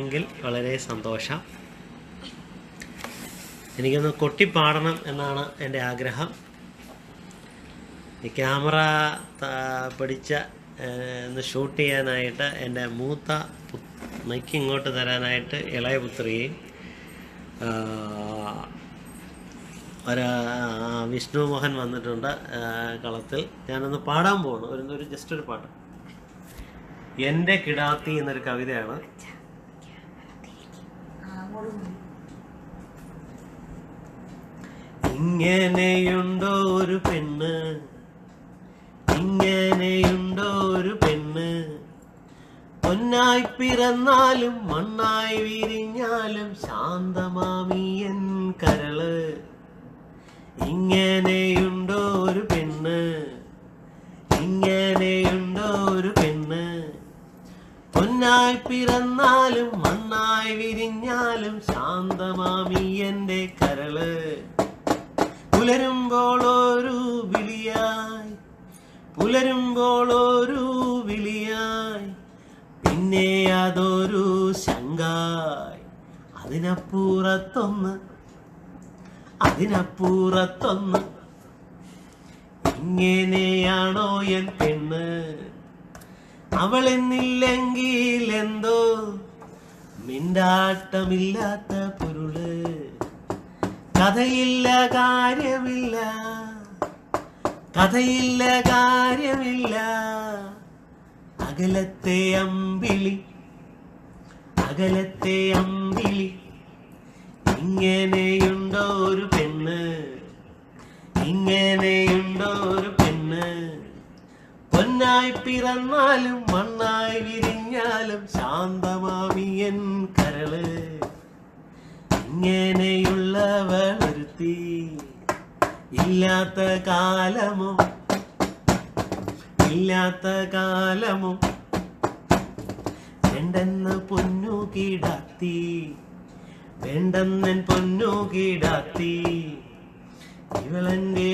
എങ്കിൽ വളരെ സന്തോഷം. എനിക്കൊന്ന് കൊട്ടിപ്പാടണം എന്നാണ് എൻ്റെ ആഗ്രഹം. ഈ ക്യാമറ പിടിച്ച ഒന്ന് ഷൂട്ട് ചെയ്യാനായിട്ട് എൻ്റെ മൂത്ത മൈക്ക് ഇങ്ങോട്ട് തരാനായിട്ട് ഇളയ പുത്രിയെയും വിഷ്ണു മോഹൻ വന്നിട്ടുണ്ട് കളത്തിൽ. ഞാനൊന്ന് പാടാൻ പോകുന്നു ഒരു ജസ്റ്റ് ഒരു പാട്ട്. എൻ്റെ കിടാത്തി എന്നൊരു കവിതയാണ്. ഇങ്ങനെയുണ്ടോ ഒരു പെണ്ണ്, ഇങ്ങനെയുണ്ടോ ഒരു പെണ്ണ്, പൊന്നായി പിറന്നാലും മണ്ണായി വിരിഞ്ഞാലും ശാന്തമാമിയൻ കരള്. ഇങ്ങനെയുണ്ടോ ഒരു പെണ്ണ്, ഇങ്ങനെയുണ്ടോ ഒരു പെണ്ണ്, പൊന്നായി പിറന്നാലും മണ്ണായി വിരിഞ്ഞാലും ശാന്തമാമിയന്റെ കരള്. പുലരുമ്പോൾ ഒരു വിളിയായി, പുലരുമ്പോൾ ഒരു വിളിയായി, പിന്നെ അതൊരു ശങ്കായി, അതിനപ്പുറത്തൊന്ന്, അതിനപ്പുറത്തൊന്ന്. ഇങ്ങനെയാണോ എൻ പെണ്ണ്, അവളെന്നില്ലെങ്കിൽ എന്തോ മിണ്ടാട്ടമില്ലാത്ത പൊരുള്. കഥയില്ല കാര്യമില്ല, കഥയില്ല കാര്യമില്ല, അകലത്തെ അമ്പിളി, അകലത്തെ അമ്പിളി. ഇങ്ങനെയുണ്ടോ ഒരു പെണ്ണ്, ഇങ്ങനെയുണ്ടോ ഒരു പെണ്ണ്, പൊന്നായി പിറന്നാലും മണ്ണായി വിരിഞ്ഞാലും ശാന്തമാമിയൻ കരള്. ഇങ്ങനെയുള്ളവളൊരുത്തി ഇല്ലാത്ത കാലമോ, ഇല്ലാത്ത കാലമോ. വേണ്ടെന്ന് പൊന്നു കിടാത്തി, വേണ്ടെന്നൻ പൊന്നു കിടാത്തി, ഇവളെന്റെ